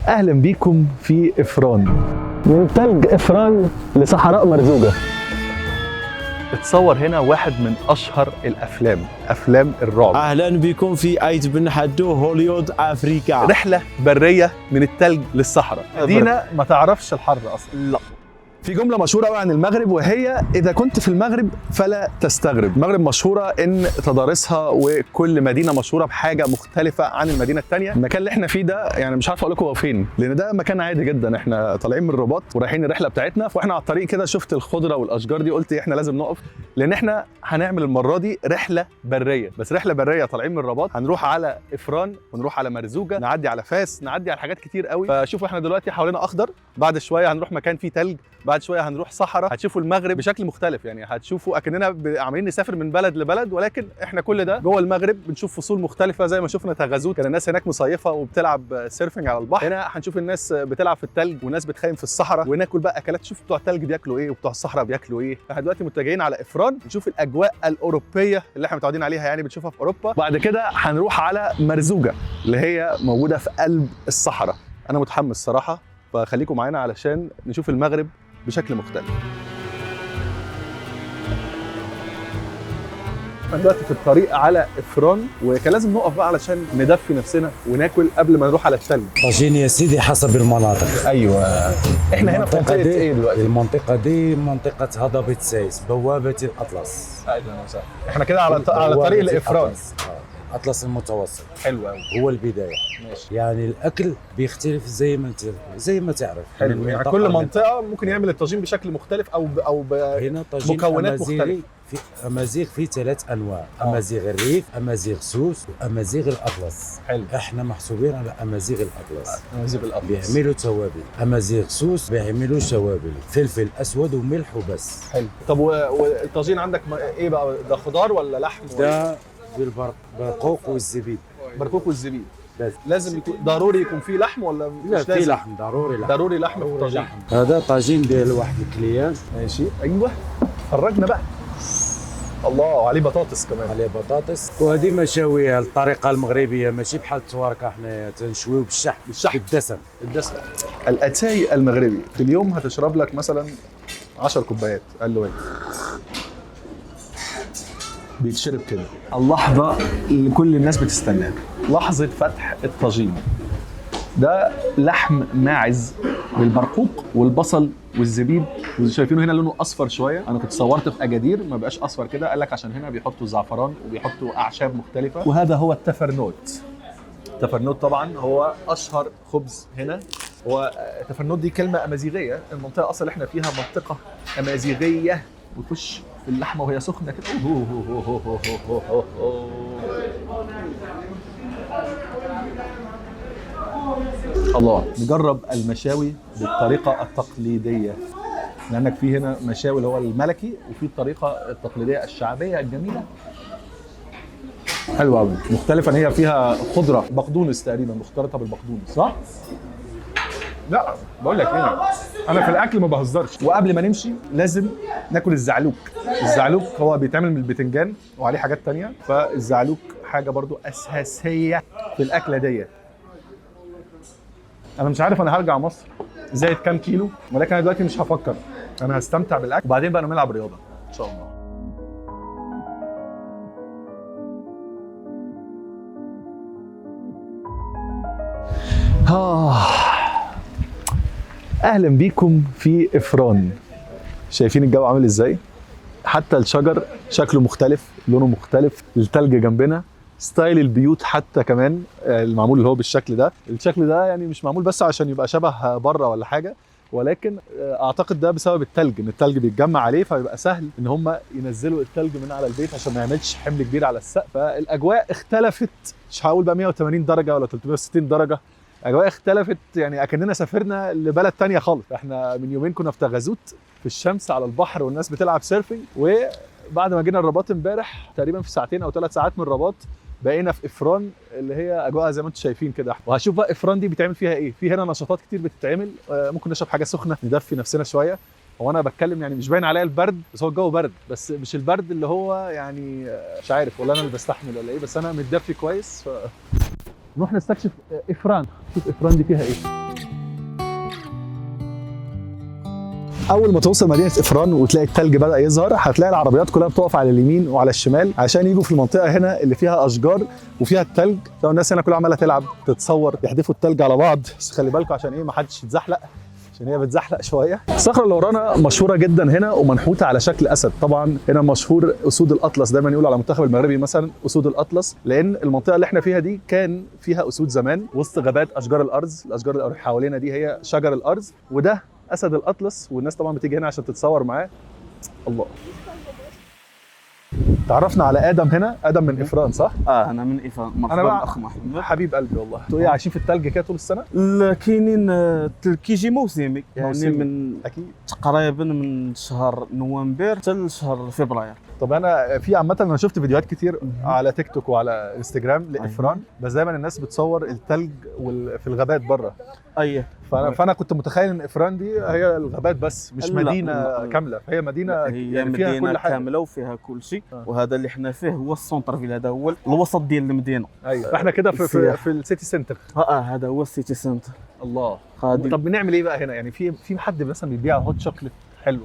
اهلا بيكم في افران، من ثلج افران لصحراء مرزوقه. اتصور هنا واحد من اشهر افلام الرعب. اهلا بكم في ايت بن حدو هوليوود افريكا. رحله بريه من الثلج للصحراء. مدينه ما تعرفش الحر اصلا. لا، في جملة مشهورة قوي عن المغرب، وهي إذا كنت في المغرب فلا تستغرب. المغرب مشهورة إن تضاريسها وكل مدينة مشهورة بحاجة مختلفة عن المدينة التانية. المكان اللي إحنا فيه ده يعني مش عارف أقول لكم هو فين، لأن ده مكان عادي جدا. إحنا طالعين من الرباط ورايحين الرحلة بتاعتنا، فإحنا على الطريق كده شفت الخضرة والأشجار دي، قلت إحنا لازم نقف، لأن إحنا هنعمل المرة دي رحلة برية. بس رحلة برية طالعين من الرباط، هنروح على إفران ونروح على مرزوقة، نعدي على فاس، نعدي على حاجات كتير قوي. فشوفوا إحنا دلوقتي حوالينا أخضر، بعد شوية هنروح مكان فيه تلج، بعد شويه هنروح صحراء. هتشوفوا المغرب بشكل مختلف، يعني هتشوفوا اكننا عمالين نسافر من بلد لبلد، ولكن احنا كل ده جوه المغرب. بنشوف فصول مختلفه، زي ما شفنا تغازوت، كان الناس هناك مصيفه وبتلعب سيرفنج على البحر. هنا هنشوف الناس بتلعب في الثلج وناس بتخيم في الصحراء، وناكل بقى اكلات. شوف بتوع الثلج بياكلوا ايه وبتوع الصحراء بياكلوا ايه. احنا دلوقتي متجهين على افران نشوف الاجواء الاوروبيه اللي احنا متعودين عليها، يعني بنشوفها في اوروبا. بعد كده هنروح على مرزوقة اللي هي موجوده في قلب الصحراء. انا متحمس صراحه، فخليكم معانا علشان نشوف المغرب بشكل مختلف. احنا دلوقتي في الطريق على افران، وكان لازم نقف بقى علشان ندفي نفسنا وناكل قبل ما نروح على الثلج. طاجين يا سيدي حسب المناطق. ايوه، احنا هنا في منطقه ايه دلوقتي؟ المنطقه دي منطقه هضبه سايس، بوابه الاطلس. اهلا وسهلا. احنا كده على طريق لافران. اطلس المتوسط. حلو قوي. هو البدايه. ماشي. يعني الاكل بيختلف زي ما تعرف. حلو. يعني كل منطقه ممكن يعمل الطاجين بشكل مختلف او هنا طاجين مكونات مختلفه. في امازيغ في 3 انواع، امازيغ الريف، امازيغ سوس، وامازيغ الاطلس. حلو. احنا محسوبين على امازيغ الاطلس. امازيغ الاطلس بيعملوا توابل. امازيغ سوس بيعملوا توابل، فلفل اسود وملح وبس. حلو. طب والطاجين عندك ايه بقى؟ ده خضار ولا لحم ده بالبرقوق والزبيب. برقوق والزبيب. بس. لازم يكون ضروري يكون فيه لحم ولا مش لا، لازم؟ في لحم، ضروري لحم. ضروري لحم في الطاجين. هذا طاجين ديال واحد الكليان. ماشي. ايوه، فرجنا بقى. الله، وعليه بطاطس كمان. عليه بطاطس. وهذه مشاويها الطريقه المغربيه، ماشي بحال التواركه. حنايا تنشويو بالشحم بالدسم. الاتاي المغربي في اليوم هتشرب لك مثلا 10 كوبايات اقل واجب. بيتشرب كده. اللحظه اللي كل الناس بتستناها، لحظه فتح الطاجين. ده لحم ماعز بالبرقوق والبصل والزبيب، وشايفينه هنا لونه اصفر شويه. انا كنت صورت في اجادير ما بقاش اصفر كده، قال لك عشان هنا بيحطوا زعفران وبيحطوا اعشاب مختلفه. وهذا هو التفرنوت. التفرنوت طبعا هو اشهر خبز هنا. هو التفرنوت دي كلمه امازيغيه، المنطقه اصلا اللي احنا فيها منطقه امازيغيه. وتخش في اللحمه وهي سخنه كده. الله. نجرب المشاوي بالطريقه التقليديه، لانك في هنا مشاوي اللي هو الملكي، وفي الطريقه التقليديه الشعبيه الجميله. حلوه قوي، مختلفه ان هي فيها خضره، بقدونس تقريبا مختلطه بالبقدونس، صح؟ لا، بقول لك ايه، انا في الاكل ما بهزرش. وقبل ما نمشي لازم ناكل الزعلوك. الزعلوك هو بيتعمل من البتنجان وعليه حاجات تانية، فالزعلوك حاجه برضو اساسيه في الاكله دي. انا مش عارف انا هرجع مصر زائد كام كيلو، ولكن انا دلوقتي مش هفكر، انا هستمتع بالاكل وبعدين بقى نلعب رياضه ان شاء الله. اهلا بيكم في افران. شايفين الجو عامل ازاي؟ حتى الشجر شكله مختلف، لونه مختلف، التلج جنبنا، ستايل البيوت حتى كمان المعمول اللي هو بالشكل ده. الشكل ده يعني مش معمول بس عشان يبقى شبه بره ولا حاجه، ولكن اعتقد ده بسبب التلج، ان التلج بيتجمع عليه فبيبقى سهل ان هم ينزلوا التلج من على البيت عشان ما يعملش حمل كبير على السقف. فالاجواء اختلفت، مش هقول بقى 180 درجه ولا 360 درجه، الاجواء اختلفت. يعني اكننا سافرنا لبلد تانية خالص. احنا من يومين كنا في تغازوت في الشمس على البحر والناس بتلعب سيرفنج، وبعد ما جينا الرباط امبارح تقريبا في ساعتين او 3 ساعات من الرباط بقينا في افران اللي هي اجواءها زي ما انتم شايفين كده. وهشوف بقى افران دي بيتعمل فيها ايه. في هنا نشاطات كتير بتتعمل، ممكن نشرب حاجه سخنه ندفي نفسنا شويه. هو انا بتكلم يعني مش باين عليا البرد، بس هو الجو برد، بس مش البرد اللي هو يعني مش عارف ولا انا اللي بستحمل ولا ايه، بس انا متدفي كويس. نروح نستكشف افران، شوف افران دي فيها ايه. اول ما توصل مدينه افران وتلاقي الثلج بدا يظهر، هتلاقي العربيات كلها بتقف على اليمين وعلى الشمال عشان يجوا في المنطقه هنا اللي فيها اشجار وفيها الثلج. فالناس هنا كلها عماله تلعب تتصور يحدفوا الثلج على بعض، بس خلي بالكم عشان ايه ما حدش يتزحلق عشان هي بتزحلق شويه. الصخره اللي ورانا مشهوره جدا هنا ومنحوته على شكل اسد. طبعا هنا مشهور اسود الاطلس، دايما يقولوا على المنتخب المغربي مثلا اسود الاطلس، لان المنطقه اللي احنا فيها دي كان فيها اسود زمان وسط غابات اشجار الارز. الاشجار اللي حوالينا دي هي شجر الارز، وده اسد الاطلس، والناس طبعا بتيجي هنا عشان تتصور معاه. الله. تعرفنا على ادم هنا. ادم من افران صح؟ انا من افران. انا بقى اخ محمد حبيب قلبي والله. انتوا ايه عايشين في الثلج كده طول السنه؟ كاينين كيجي موسمي، يعني موسمي. من اكيد. تقريبا من شهر نوفمبر حتى لشهر فبراير. طب انا في عامه انا شفت فيديوهات كتير على تيك توك وعلى انستجرام لافران، بس دايما الناس بتصور الثلج في الغابات بره. اي فانا كنت متخيل ان افران دي هي الغابات بس، مش لا، مدينه لا. كامله. هي مدينه هي يعني فيها مدينه كل حاجه كامله وفيها كل شيء. وهذا اللي احنا فيه هو السونتر فيل، هذا هو الوسط ديال المدينه. ايوه احنا كده في السياحة. في السيتي سنتر. هذا هو السيتي سنتر. الله. غادي طب بنعمل ايه بقى هنا؟ يعني في حد مثلا بيبيع هوت شوكليت حلو؟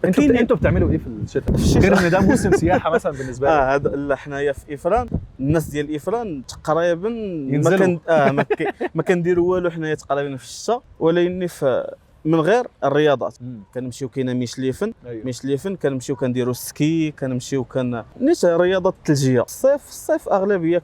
كاين- انتوا بتعملوا ايه في الشتاء؟ في الشتاء. غير ان ده موسم سياحه مثلا بالنسبه لي. هذا لا، حنايا في افران الناس ديال افران تقريبا ينزلوا. ما كان ما كنديروا والو حنايا تقريبا في الشتاء، ولكن في من غير الرياضات. كنمشيو كاينه أيوة. ميشليفن كنمشيو كنديرو السكي، كنمشيو نيت رياضات الثلجيه. الصيف اغلبيه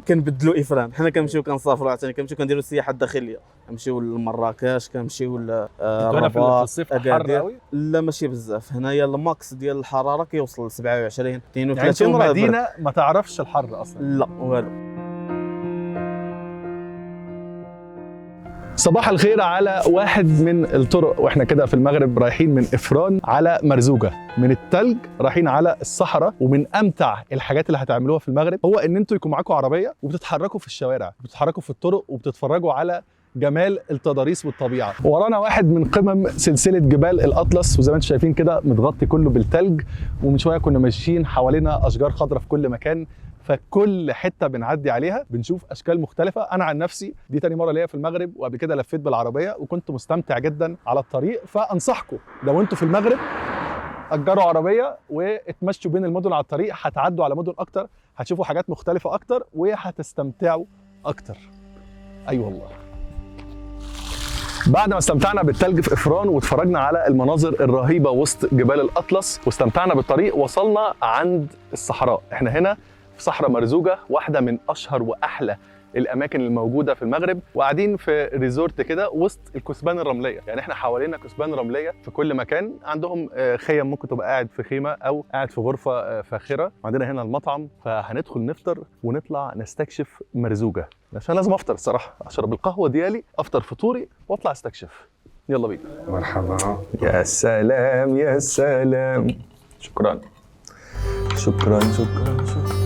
كنبدلوا افران، حنا كنمشيو كنسافروا عاوتاني، كنمشيو كنديروا السياحه الداخليه، كنمشيو لمراكش، كنمشيو انتوا هنا في الرباط، الصيف حر أكادير. قوي؟ لا ماشي بزاف، هنايا الماكس ديال الحراره كيوصل ل 27 يعني 32. انتوا راه برد. مدينه ما تعرفش الحر اصلا. لا والو. صباح الخير على واحد من الطرق واحنا كده في المغرب رايحين من افران على مرزوقه. من التلج رايحين على الصحراء. ومن امتع الحاجات اللي هتعملوها في المغرب هو ان انتوا يكون معاكم عربيه وبتتحركوا في الشوارع، بتتحركوا في الطرق وبتتفرجوا على جمال التضاريس والطبيعه. ورانا واحد من قمم سلسله جبال الاطلس، وزي ما انتم شايفين كده متغطي كله بالتلج، ومن شويه كنا ماشيين حوالينا اشجار خضراء في كل مكان. فكل حته بنعدي عليها بنشوف اشكال مختلفه. انا عن نفسي دي تاني مره ليا في المغرب، وقبل كده لفيت بالعربيه وكنت مستمتع جدا على الطريق. فانصحكم لو انتوا في المغرب اجروا عربيه واتمشوا بين المدن على الطريق، هتعدوا على مدن اكتر، هتشوفوا حاجات مختلفه اكتر وهتستمتعوا اكتر. ايوه والله. بعد ما استمتعنا بالتلج في افران واتفرجنا على المناظر الرهيبه وسط جبال الاطلس واستمتعنا بالطريق، وصلنا عند الصحراء. احنا هنا في صحراء مرزوقه، واحده من اشهر واحلى الاماكن الموجوده في المغرب، وقاعدين في ريزورت كده وسط الكثبان الرمليه. يعني احنا حوالينا كثبان رمليه في كل مكان، عندهم خيم ممكن تبقى قاعد في خيمه او قاعد في غرفه فاخره. عندنا هنا المطعم، فهندخل نفطر ونطلع نستكشف مرزوقه، عشان لازم افطر الصراحه، اشرب القهوه ديالي، افطر فطوري واطلع استكشف. يلا بينا. مرحبا. يا سلام يا سلام. شكرا شكرا شكرا شكرا.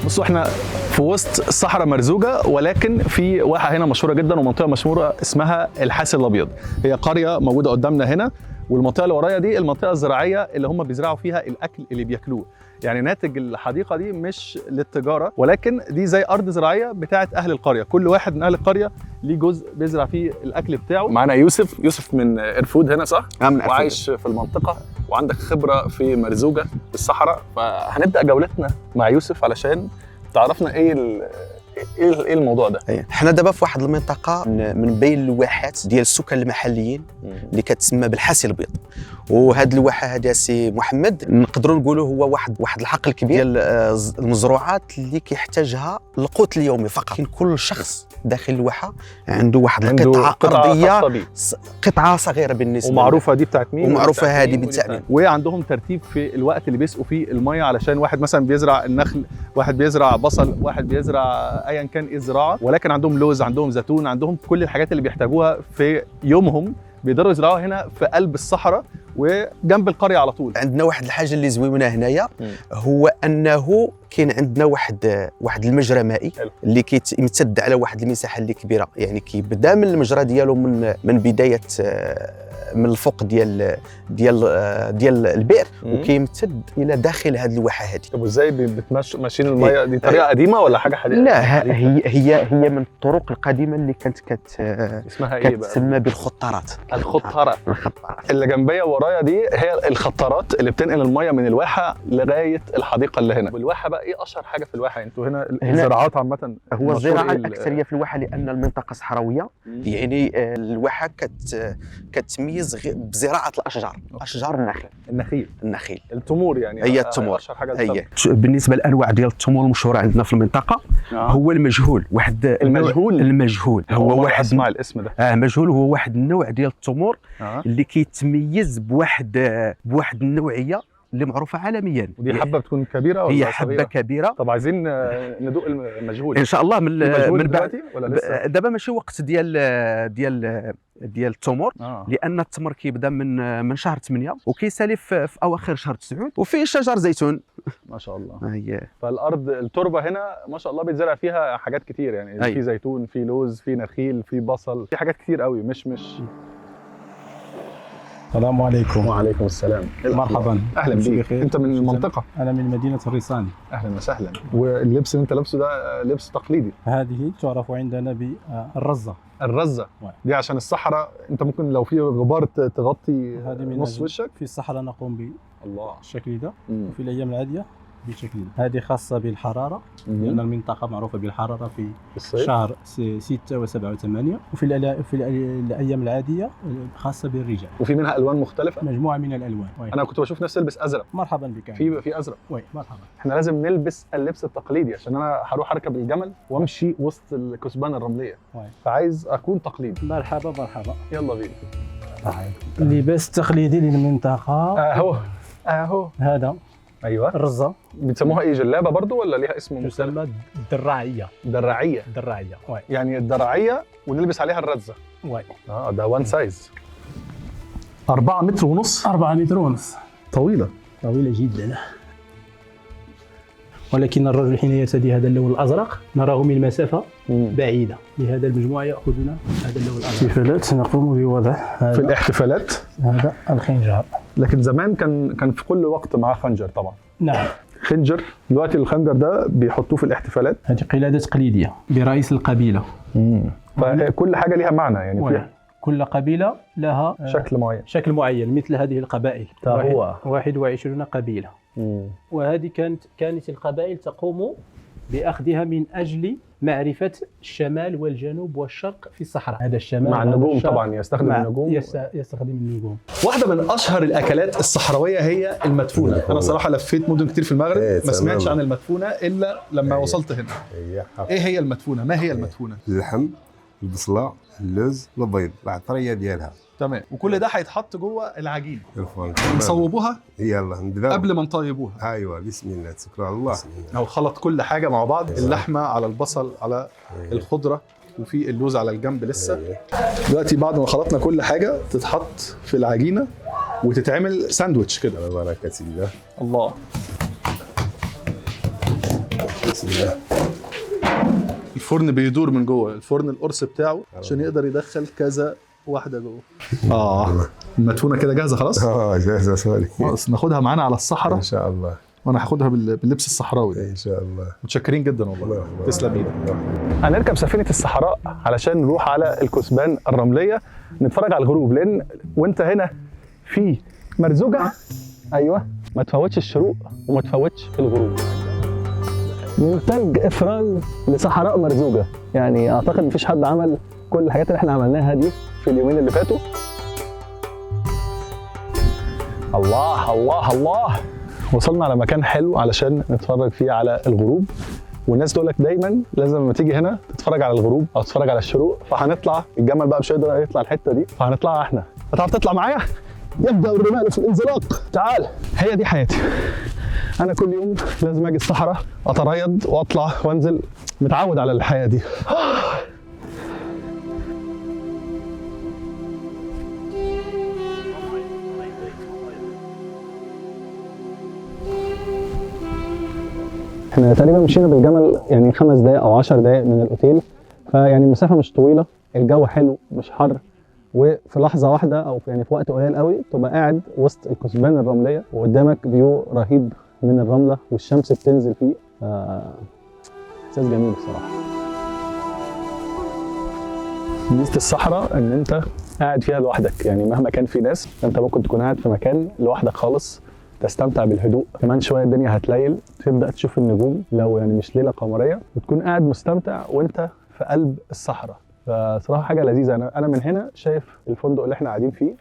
بصوا احنا في وسط الصحراء مرزوقه، ولكن في واحه هنا مشهوره جدا ومنطقه مشهوره اسمها الحاسي الابيض. هي قريه موجوده قدامنا هنا، والمنطقه اللي ورايا دي المنطقه الزراعيه اللي هم بيزرعوا فيها الاكل اللي بياكلوه. يعني ناتج الحديقه دي مش للتجاره، ولكن دي زي ارض زراعيه بتاعه اهل القريه. كل واحد من اهل القريه ليه جزء بيزرع فيه الاكل بتاعه. معانا يوسف من ايرفود هنا صح؟ وعايش في المنطقه وعندك خبره في مرزوقه في الصحراء، فهنبدا جولتنا مع يوسف علشان تعرفنا ايه الموضوع ده. حنا دابا في واحد المنطقه من بين الواحات ديال السكان المحليين اللي كتسمى بالحاسي الابيض. وهاد الواحه هذا سي محمد نقدروا نقولوا هو واحد الحقل كبير ديال المزروعات اللي كيحتاجها القوت اليومي فقط. كاين كل شخص داخل الواحه عنده واحد القطعه ارضيه، قطعه صغيره بالنسبه ومعروفه دي بتاعت مين، ومعروفه هذه بالتامين. وعندهم ترتيب في الوقت اللي بيسقوا فيه الميه، علشان واحد مثلا بيزرع النخل، واحد بيزرع بصل، واحد بيزرع ايا كان ايه الزراعه، ولكن عندهم لوز، عندهم زيتون، عندهم كل الحاجات اللي بيحتاجوها في يومهم بيقدروا يزرعوها هنا في قلب الصحراء وجنب القريه على طول. عندنا واحد الحاجه اللي زوينه هنايا هو انه كاين عندنا واحد المجرى مائي اللي كيمتد على واحد المساحه اللي كبيره، يعني كيبدا من المجرى ديالو من بدايه من الفوق ديال البئر وكيمتد الى داخل هذه الواحه هذه. طب وازاي ماشيين الميه دي؟ طريقه قديمه ولا حاجه حديثه؟ لا، هي من الطرق القديمه اللي كانت اسمها ايه بقى؟ تسمى بالخطارات. الخطارات اللي جنبيه ورايا دي هي الخطارات اللي بتنقل الميه من الواحه لغايه الحديقه اللي هنا. والواحه بقى ايه اشهر حاجه في الواحه؟ انتوا هنا الزراعات عامه هو الزراعه الاكثريه في الواحه لان المنطقه صحراويه. يعني الواحه كتميز بزراعه الاشجار، اشجار النخيل التمور، يعني هي التمور اشهر حاجه. هي بالنسبه للانواع ديال التمور المشهوره عندنا في المنطقه هو المجهول. واحد المجهول هو واحد، اسمع الاسم ده مجهول، هو واحد النوع ديال التمور اللي كيتميز بواحد النوعيه اللي معروفه عالميا. ودي حبه بتكون كبيره ولا هي حبه صغيرة؟ كبيره. طب عايزين ندوق المجهول ان شاء الله من بعد ولا لسه؟ دابا ماشي وقت ديال التمر لان التمر كيبدا من شهر 8 وكيسالي في اواخر شهر 9 وفيه شجر زيتون ما شاء الله. فالارض التربه هنا ما شاء الله بيتزرع فيها حاجات كتير، يعني في زيتون، في لوز، في نخيل، في بصل، في حاجات كتير قوي. مش السلام عليكم. وعليكم السلام. مرحبا. اهلا بيك. انت من المنطقه؟ انا من مدينه الريساني. اهلا وسهلا. واللبس اللي انت لابسه ده لبس تقليدي؟ هذه تعرف عندنا بالرزه. الرزه دي عشان الصحراء، انت ممكن لو في غبار تغطي نص وشك. في الصحراء نقوم بالشكل ده وفي الايام العاديه بالشكل ده. هذه خاصه بالحراره لان المنطقه معروفه بالحراره في شهر 6 و7 و8 وفي الايام العاديه خاصه بالرجال. وفي منها الوان مختلفه؟ مجموعه من الالوان. انا كنت بشوف ناس تلبس ازرق. مرحبا بك. في ازرق. مرحبا. احنا لازم نلبس اللبس التقليدي عشان انا هروح اركب الجمل وامشي وسط الكثبان الرمليه. فعايز اكون تقليدي. مرحبا. يلا بينا. اللباس التقليدي للمنطقه اهو هذا. ايوه. الرزه بيسموها ايه، جلابه برضو ولا ليها اسم مختلف؟ تسمى الدراعيه. يعني الدراعيه ونلبس عليها الرزه. ده وان سايز. 4 متر ونص. 4 متر ونص. طويله جدا. ولكن الرجل حين يرتدي هذا اللون الازرق نراه من مسافه بعيده، لهذا المجموعه ياخذون هذا اللون الازرق. الاحتفالات نقوم بوضع في الاحتفالات هذا الخنجر. لكن زمان كان في كل وقت معاه خنجر طبعا. نعم. خنجر. دلوقتي الخنجر ده بيحطوه في الاحتفالات. هذه قلاده تقليديه برئيس القبيله. فكل حاجه ليها معنى يعني. كل قبيله لها شكل معين مثل هذه القبائل. 21 قبيله. وهذه كانت القبائل تقوم باخذها من اجل معرفه الشمال والجنوب والشرق في الصحراء. هذا الشمال مع النجوم طبعا يستخدم النجوم. يستخدم النجوم. واحده من اشهر الاكلات الصحراويه هي المدفونه. انا صراحه لفيت مدن كتير في المغرب ما سمعتش عن المدفونه الا لما وصلت هنا. ايه هي المدفونه؟ ما هي المدفونه؟ اللحم، البصله، اللوز، البيض، العطريه ديالها. تمام. وكل ده هيتحط جوه العجين. الفرن. نصوبوها يلا نبداو قبل ما نطيبوها. ايوه بسم الله توكلوا على الله. او خلط كل حاجه مع بعض. اللحمه على البصل على الخضره وفي اللوز على الجنب لسه. دلوقتي بعد ما خلطنا كل حاجه تتحط في العجينه وتتعمل ساندويتش كده. على بركه الله. الله. بسم الله. الفرن بيدور من جوه، الفرن القرص بتاعه عشان يقدر يدخل كذا واحده جوه. المدفونه كده جاهزه خلاص؟ جاهزه. سوري خلاص ناخدها معانا على الصحراء ان شاء الله. وانا هاخدها باللبس الصحراوي ده ان شاء الله. متشكرين جدا والله. تسلم ايدك. هنركب سفينه الصحراء علشان نروح على الكثبان الرمليه نتفرج على الغروب، لان وانت هنا في مرزوجه. ايوه، ما تفوتش الشروق وما تفوتش الغروب. من ثلج افران لصحراء مرزوجه، يعني اعتقد مفيش حد عمل كل الحاجات اللي احنا عملناها دي في اليومين اللي فاتوا. الله الله الله. وصلنا على مكان حلو علشان نتفرج فيه على الغروب، والناس تقول لك دايما لازم لما تيجي هنا تتفرج على الغروب او تتفرج على الشروق. فهنطلع الجمل بقى مش هيقدر يطلع الحته دي، فهنطلع احنا. هتعرف تطلع معايا؟ يبدا الرمال في الانزلاق. تعال. هي دي حياتي. انا كل يوم لازم اجي الصحراء اتريض واطلع وانزل، متعود على الحياه دي. احنا تقريبا مشينا بالجمل يعني 5 دقايق او 10 دقايق من الاوتيل، فيعني المسافه مش طويله، الجو حلو مش حر، وفي لحظه واحده او يعني في وقت قليل قوي تبقى قاعد وسط الكثبان الرمليه وقدامك فيو رهيب من الرمله والشمس بتنزل فيه. احساس جميل بصراحه. ميزه الصحراء ان انت قاعد فيها لوحدك، يعني مهما كان في ناس انت ممكن تكون قاعد في مكان لوحدك خالص، تستمتع بالهدوء. كمان شويه الدنيا هتليل، تبدا تشوف النجوم لو يعني مش ليله قمريه، وتكون قاعد مستمتع وانت في قلب الصحراء. فصراحه حاجه لذيذه. انا من هنا شايف الفندق اللي احنا قاعدين فيه.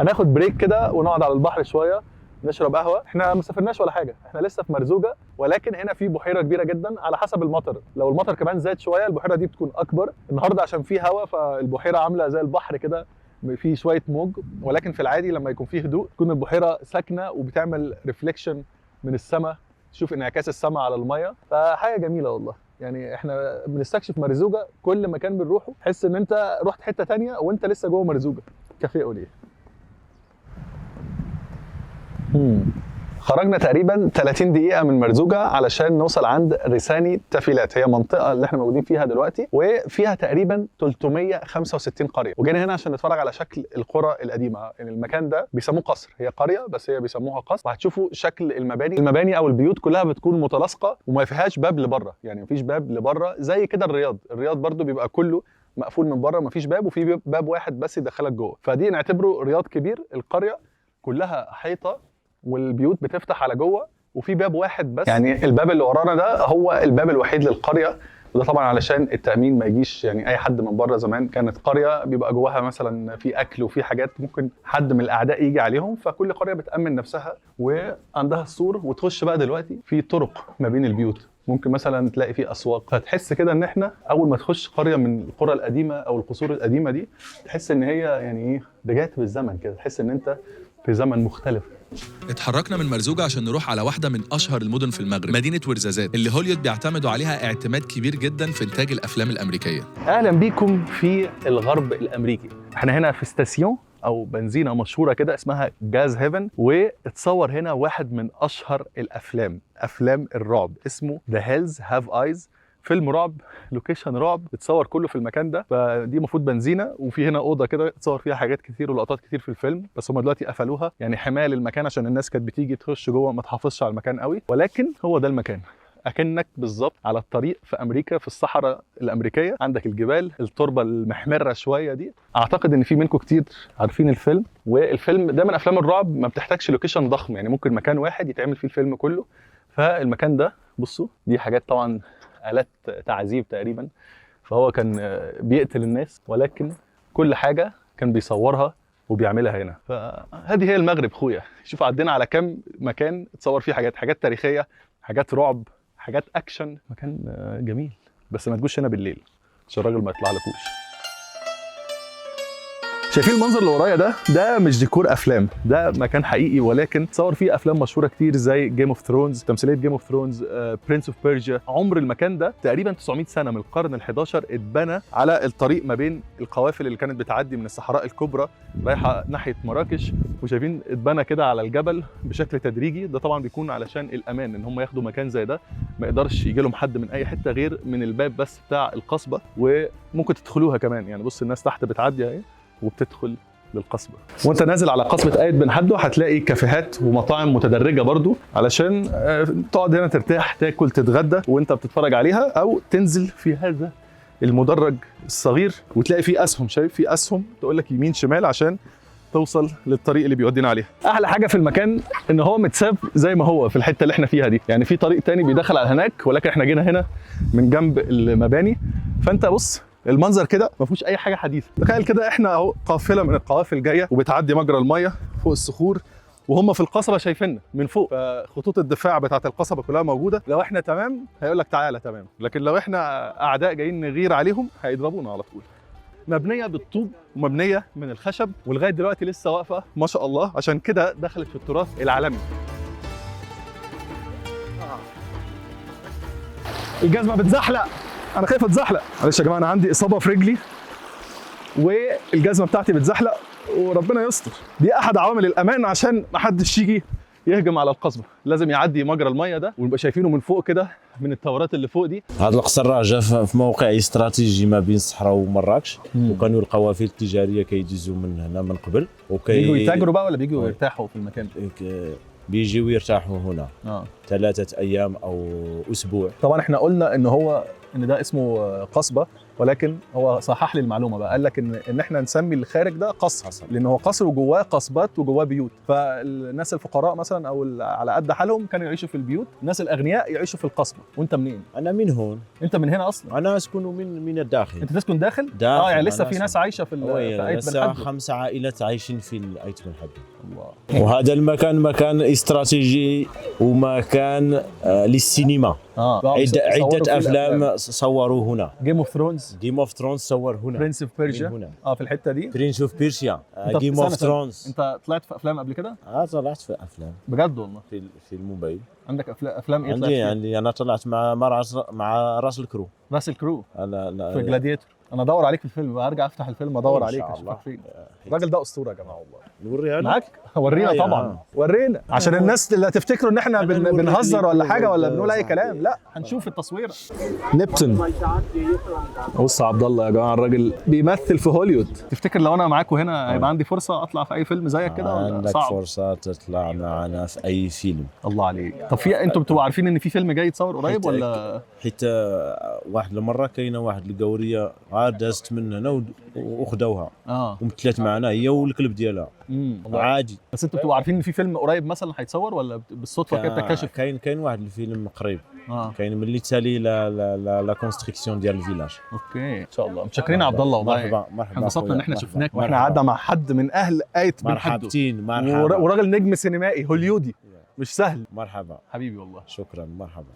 هناخد بريك كده ونقعد على البحر شويه نشرب قهوه. احنا ما سافرناش ولا حاجه، احنا لسه في مرزوجه، ولكن هنا في بحيره كبيره جدا على حسب المطر. لو المطر كمان زاد شويه البحيره دي بتكون اكبر. النهارده عشان في هواء فالبحيره عامله زي البحر كده، في شويه موج، ولكن في العادي لما يكون فيه هدوء تكون البحيره ساكنه وبتعمل ريفليكشن من السماء، تشوف انعكاس السماء على الميه. فحاجه جميله والله. يعني احنا بنستكشف مرزوجه، كل مكان بنروحه تحس ان انت رحت حته ثانيه وانت لسه جوه مرزوجه. كافيه اوليه. خرجنا تقريبا 30 دقيقة من مرزوجة علشان نوصل عند ريساني تافيلات. هي منطقة اللي احنا موجودين فيها دلوقتي، وفيها تقريبا 365 قرية. وجينا هنا عشان نتفرج على شكل القرى القديمة. يعني المكان ده بيسموه قصر، هي قرية بس هي بيسموها قصر. وهتشوفوا شكل المباني او البيوت كلها بتكون متلاصقة وما فيهاش باب لبره، يعني مفيش باب لبره زي كده. الرياض برضو بيبقى كله مقفول من بره، مفيش باب، وفي باب واحد بس يدخلك جوه. فدي نعتبره رياض كبير. القرية كلها حيطة والبيوت بتفتح على جوه، وفي باب واحد بس. يعني الباب اللي ورانا ده هو الباب الوحيد للقريه، وده طبعا علشان التامين ما يجيش يعني اي حد من بره. زمان كانت قريه بيبقى جواها مثلا في اكل وفي حاجات ممكن حد من الاعداء يجي عليهم، فكل قريه بتامن نفسها وعندها السور. وتخش بقى دلوقتي في طرق ما بين البيوت، ممكن مثلا تلاقي في اسواق. فتحس كده ان احنا اول ما تخش قريه من القرى القديمه او القصور القديمه دي، تحس ان هي يعني ايه، رجعت بالزمن كده، تحس ان انت في زمن مختلف. اتحركنا من مرزوجة عشان نروح على واحدة من أشهر المدن في المغرب، مدينة ورزازات، اللي هوليود بيعتمدوا عليها اعتماد كبير جدا في إنتاج الأفلام الأمريكية. أهلا بيكم في الغرب الأمريكي. احنا هنا في ستاسيون أو بنزينة مشهورة كده اسمها جاز هيفن، واتصور هنا واحد من أشهر أفلام الرعب، اسمه The Hills Have Eyes. فيلم رعب، لوكيشن رعب، اتصور كله في المكان ده. فدي المفروض بنزينه، وفي هنا اوضه كده اتصور فيها حاجات كتير ولقطات كتير في الفيلم، بس هم دلوقتي قفلوها يعني حمايه للمكان عشان الناس كانت بتيجي تخش جوه ما تحافظش على المكان قوي. ولكن هو ده المكان، اكنك بالظبط على الطريق في امريكا، في الصحراء الامريكيه. عندك الجبال، التربه المحمره شويه دي. اعتقد ان في منكم كتير عارفين الفيلم. والفيلم ده من افلام الرعب ما بتحتاجش لوكيشن ضخم، يعني ممكن مكان واحد يتعمل فيه الفيلم كله. فالمكان ده بصوا، دي حاجات طبعا آلات تعذيب تقريبا، فهو كان بيقتل الناس، ولكن كل حاجة كان بيصورها وبيعملها هنا. فهذه هي المغرب خويا. شوف عدينا على كم مكان اتصور فيه حاجات تاريخية، حاجات رعب، حاجات أكشن. مكان جميل، بس ما تجوش هنا بالليل عشان الراجل ما يطلع لكوش. شايفين المنظر اللي ورايا ده مش ديكور افلام، ده مكان حقيقي، ولكن تصور فيه افلام مشهوره كتير زي جيم اوف ثرونز، تمثيليه جيم اوف ثرونز، برنس اوف بيرجيا. عمر المكان ده تقريبا 900 سنه، من القرن ال11. اتبنى على الطريق ما بين القوافل اللي كانت بتعدي من الصحراء الكبرى رايحه ناحيه مراكش. وشايفين اتبنى كده على الجبل بشكل تدريجي. ده طبعا بيكون علشان الامان، ان هم ياخدوا مكان زي ده ما يقدرش يجي لهم حد من اي حته غير من الباب بس بتاع القصبه. وممكن تدخلوها كمان، يعني بص الناس تحت بتعدي اهي وبتدخل للقصبة. وانت نازل على قصبة آيت بن حدو هتلاقي كافيهات ومطاعم متدرجة برضو، علشان تقعد هنا ترتاح، تاكل، تتغدى وانت بتتفرج عليها، او تنزل في هذا المدرج الصغير وتلاقي فيه اسهم. شايف فيه اسهم تقول لك يمين شمال عشان توصل للطريق اللي بيودينا عليه. احلى حاجه في المكان ان هو متساب زي ما هو في الحته اللي احنا فيها دي، يعني في طريق تاني بيدخل على هناك، ولكن احنا جينا هنا من جنب المباني. فانت بص المنظر كده ما فيهوش اي حاجه حديثه. تخيل كده احنا اهو قافله من القوافل جايه وبتعدي مجرى الميه فوق الصخور، وهم في القصبه شايفيننا من فوق. فخطوط الدفاع بتاعه القصبه كلها موجوده. لو احنا تمام هيقول لك تعالى تمام، لكن لو احنا اعداء جايين نغير عليهم هيضربونا على طول. مبنيه بالطوب ومبنيه من الخشب، ولغايه دلوقتي لسه واقفه ما شاء الله، عشان كده دخلت في التراث العالمي. الجزمه بتزحلق، انا خايف اتزحلق. معلش يا جماعه، انا عندي اصابه في رجلي والجزمه بتاعتي بتزحلق، وربنا يستر. دي احد عوامل الامان عشان ما حدش يجي يهجم على القصبه، لازم يعدي مجرى الميه ده ونبقى شايفينه من فوق كده من التورات اللي فوق دي. هذا القصر راه جا في موقع استراتيجي ما بين الصحراء ومراكش، وكانوا القوافل التجاريه كيدوزوا من هنا من قبل بيجوا يتاجروا بقى ولا بيجوا يرتاحوا في المكان؟ بيجيو يرتاحوا هنا 3 أيام او اسبوع. طبعا احنا قلنا ان ده اسمه قصبه، ولكن هو صحح لي المعلومه بقى، قال لك ان احنا نسمي الخارج ده قصر، لان هو قصر وجواه قصبات وجواه بيوت. فالناس الفقراء مثلا او على قد حالهم كانوا يعيشوا في البيوت، الناس الاغنياء يعيشوا في القصبه. وانت منين؟ انا من هون. انت من هنا اصلا؟ انا اسكن من الداخل. انت تسكن داخل؟ يعني لسه في ناس عايشه في ايت بن حدو. 5 عائلات عايشين في ايت بن حدو. الله. وهذا المكان مكان استراتيجي ومكان للسينما. عدة افلام صوروا هنا. جيم اوف ثرونز صور هنا. برنس اوف بيرجيا في الحته دي. برنس اوف بيرجيا. جيم اوف ثرونز. انت طلعت في افلام قبل كده؟ طلعت في افلام بجد والله. في الموبايل. عندك افلام ايه؟ عندي انا طلعت مع راسل كرو. لا في جلاديتور. انا ادور عليك في الفيلم بقى، ارجع افتح الفيلم ادور عليك اشوفك فين. الراجل ده اسطوره يا جماعه والله. نوريها معاك؟ ورينا طبعا. ورينا عشان الناس اللي هتفتكروا ان احنا بنهزر ولا حاجه ولا بنقول اي كلام. لا، هنشوف التصوير. نبتون. بص يا عبد الله يا جماعه، الراجل بيمثل في هوليوود. تفتكر لو انا معاكم هنا هيبقى عندي فرصه اطلع في اي فيلم زيك كده ولا عندك صعب؟ فرصه تطلع معنا في اي فيلم. الله عليك. طب انتوا بتبقوا عارفين ان في فيلم جاي يتصور قريب ولا؟ حتى واحد المره كاينه واحد القوريه دازت من هنا وخدوها ومثلت معنا هي والكلب ديالها. عادي. بس انتوا بتبقوا عارفين ان في فيلم قريب مثلا هيتصور ولا بالصدفه كده بتكتشف؟ كاين واحد الفيلم قريب. كاين ملي تالي لا كونستركسيون ديال الفيلاج. اوكي ان شاء الله. متشكرين يا عبد الله والله. مرحبا. انبسطنا ان احنا شفناك واحنا قعدنا مع حد من اهل ايت بن حدو. مرحبا. وراجل نجم سينمائي هوليودي مش سهل. مرحبا حبيبي والله. شكرا. مرحبا.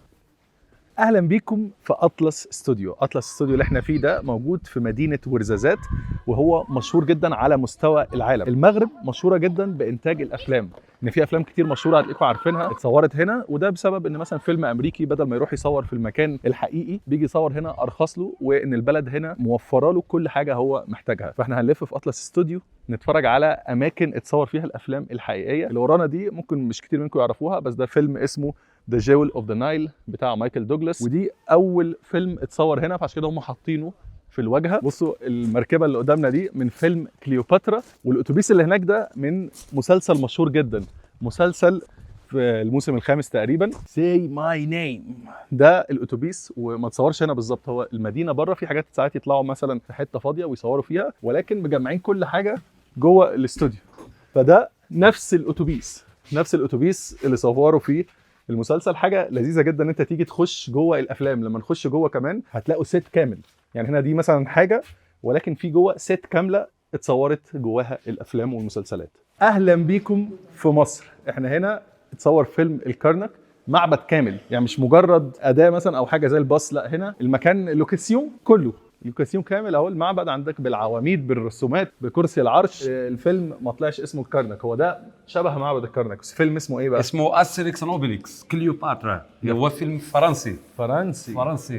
اهلا بيكم في اطلس استوديو. اطلس استوديو اللي احنا فيه ده موجود في مدينه ورزازات، وهو مشهور جدا على مستوى العالم. المغرب مشهوره جدا بانتاج الافلام، ان في افلام كتير مشهوره هتلاقوا عارفينها اتصورت هنا، وده بسبب ان مثلا فيلم امريكي بدل ما يروح يصور في المكان الحقيقي بيجي يصور هنا ارخص له، وان البلد هنا موفره له كل حاجه هو محتاجها. فاحنا هنلف في اطلس استوديو نتفرج على اماكن اتصور فيها الافلام الحقيقيه. اللي ورانا دي ممكن مش كتير منكم يعرفوها، بس ده فيلم اسمه The Jewel of the Nile بتاع مايكل دوغلاس، ودي اول فيلم اتصور هنا، فعشان كده هم حاطينه في الواجهه. بصوا المركبه اللي قدامنا دي من فيلم كليوباترا، والاتوبيس اللي هناك ده من مسلسل مشهور جدا، مسلسل في الموسم الخامس تقريبا، Say My Name. ده الاتوبيس، وما اتصورش هنا بالظبط، هو المدينه بره، في حاجات ساعات يطلعوا مثلا في حته فاضيه ويصوروا فيها، ولكن مجمعين كل حاجه جوه الاستوديو. فده نفس الاتوبيس اللي صوروا فيه المسلسل. حاجه لذيذه جدا ان انت تيجي تخش جوه الافلام. لما نخش جوه كمان هتلاقوا سيت كامل، يعني هنا دي مثلا حاجه، ولكن في جوه سيت كامله اتصورت جواها الافلام والمسلسلات. اهلا بيكم في مصر. احنا هنا اتصور فيلم الكرنك، معبد كامل، يعني مش مجرد اداه مثلا او حاجه زي الباص، لا هنا المكان لوكاسيون كله، لوكاسيون كامل اهو. المعبد عندك بالعواميد بالرسومات بكرسي العرش. الفيلم ما طلعش اسمه الكرنك، هو ده شبه معبد الكرنك. بس فيلم اسمه ايه بقى؟ اسمه أستيريكس أوبيليكس كليوباترا. هو فيلم فرنسي.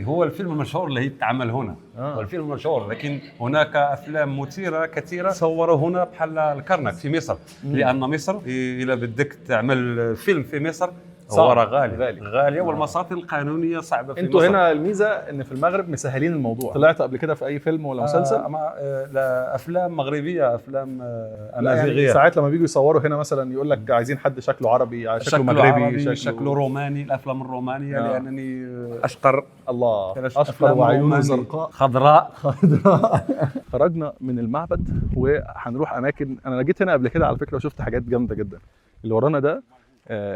هو الفيلم المشهور اللي يتعمل هنا. هو الفيلم المشهور، لكن هناك افلام مثيره كثيره صوروا هنا بحال الكرنك في مصر. لان مصر اذا بدك تعمل فيلم في مصر هو غاليه، والمساطر القانونيه صعبه في انتوا مصر. هنا الميزه ان في المغرب مسهلين الموضوع. طلعت قبل كده في اي فيلم ولا مسلسل؟ لا، افلام مغربيه، افلام امازيغيه. يعني ساعات لما بييجوا يصوروا هنا مثلا يقول لك عايزين حد شكله عربي، شكله مغربي، شكله روماني. الافلام الرومانيه لانني اشقر. الله، اشقر وعيونه زرقاء خضراء. خرجنا من المعبد وهنروح اماكن. انا جيت هنا قبل كده على فكره وشفت حاجات جامده جدا. اللي ورانا ده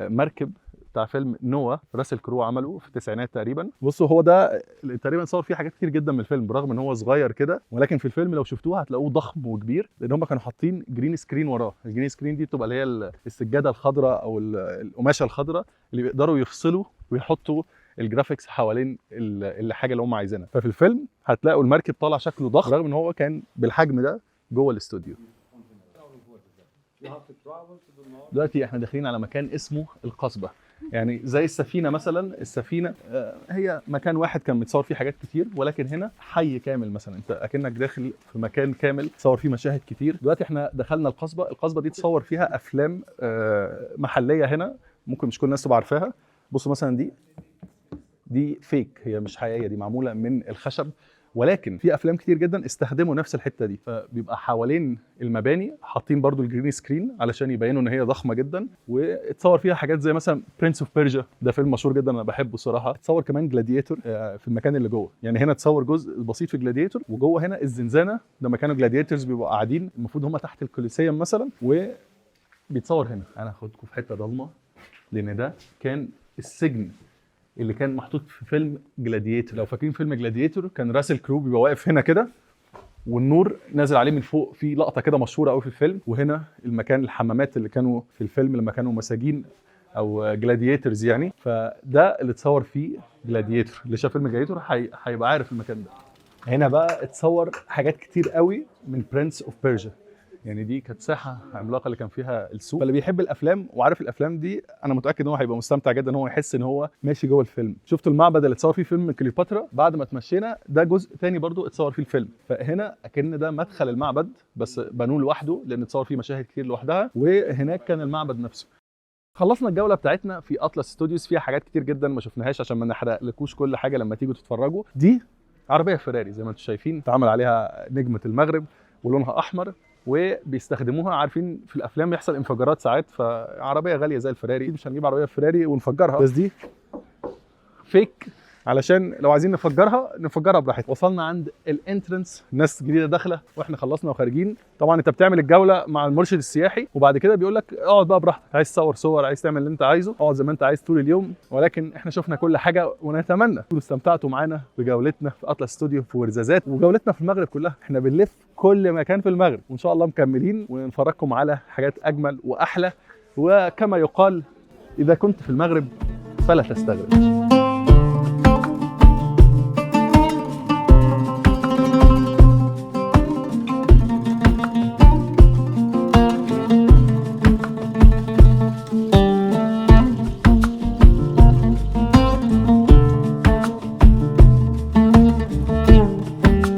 مركب بتاع فيلم نوا، راسل كرو عمله في التسعينات تقريبا. بصوا هو ده تقريبا صور فيه حاجات كتير جدا من الفيلم، برغم ان هو صغير كده، ولكن في الفيلم لو شفتوه هتلاقوه ضخم وكبير، لان هم كانوا حاطين جرين سكرين وراه. الجرين سكرين دي بتبقى اللي هي السجاده الخضراء او القماشه الخضراء اللي بيقدروا يفصلوا ويحطوا الجرافيكس حوالين الحاجه اللي هم عايزينها. ففي الفيلم هتلاقوا المركب طالع شكله ضخم، رغم ان هو كان بالحجم ده جوه الاستوديو. دلوقتي احنا داخلين على مكان اسمه القصبه. يعني زي السفينه مثلا، السفينه هي مكان واحد كان متصور فيه حاجات كتير، ولكن هنا حي كامل مثلا، انت اكنك داخل في مكان كامل تصور فيه مشاهد كتير. دلوقتي احنا دخلنا القصبه دي تصور فيها افلام محليه هنا، ممكن مش كل الناس تبقى عارفاها. بصوا مثلا دي فيك، هي مش حقيقيه، دي معموله من الخشب، ولكن في افلام كتير جدا استخدموا نفس الحته دي، فبيبقى حوالين المباني حاطين برضو الجرين سكرين علشان يبينوا ان هي ضخمه جدا، واتصور فيها حاجات زي مثلا برنس اوف بيرجا، ده فيلم مشهور جدا انا بحبه صراحه. اتصور كمان جلاديتور في المكان اللي جوه، يعني هنا تصور جزء بسيط في جلاديتور، وجوه هنا الزنزانه ده مكان الجلاديتورز بيبقوا قاعدين، المفروض هم تحت الكوليسيوم مثلا، وبيتصور هنا. انا هاخدكم في حته ضلمه لان ده كان السجن اللي كان محطوط في فيلم جلاديتور. لو فاكرين فيلم جلاديتور كان راسل كرو بيبقى واقف هنا كده والنور نازل عليه من فوق، في لقطه كده مشهوره قوي في الفيلم. وهنا المكان الحمامات اللي كانوا في الفيلم لما كانوا مساجين او جلاديتورز يعني، فده اللي اتصور فيه جلاديتور. اللي شاف فيلم جلاديتور هيبقى عارف المكان ده. هنا بقى اتصور حاجات كتير قوي من برنس اوف بيرجا، يعني دي كانت ساحه عملاقه اللي كان فيها السوق. فاللي بيحب الافلام وعارف الافلام دي انا متاكد ان هو هيبقى مستمتع جدا ان هو يحس ان هو ماشي جوه الفيلم. شفتوا المعبد اللي اتصور فيه فيلم كليوباترا؟ بعد ما اتمشينا ده جزء تاني برضو اتصور فيه الفيلم، فهنا اكن ده مدخل المعبد بس بنوه لوحده لان اتصور فيه مشاهد كتير لوحدها، وهناك كان المعبد نفسه. خلصنا الجوله بتاعتنا في اطلس ستوديوز، فيها حاجات كتير جدا ما شفناهاش عشان ما نحرقلكوش كل حاجه لما تيجوا تتفرجوا. دي عربيه فيراري زي ما انتم شايفين، اتعمل عليها نجمه المغرب ولونها احمر، وبيستخدموها عارفين في الافلام يحصل انفجارات ساعات، فعربيه غاليه زي الفيراري مش هنجيب عربيه فيراري ونفجرها، بس دي فيك علشان لو عايزين نفجرها براحتنا. وصلنا عند الانترنس، ناس جديده داخله واحنا خلصنا وخارجين. طبعا انت بتعمل الجوله مع المرشد السياحي وبعد كده بيقول لك اقعد بقى براحتك، عايز تصور صور، عايز تعمل اللي انت عايزه، اقعد زي ما انت عايز طول اليوم. ولكن احنا شفنا كل حاجه، ونتمنى تكونوا استمتعتوا معانا بجولتنا في اطلس ستوديو في ورزازات وجولتنا في المغرب كلها. احنا بنلف كل مكان في المغرب وان شاء الله مكملين ونفرجكم على حاجات اجمل واحلى. وكما يقال اذا كنت في المغرب فلا تستغرب.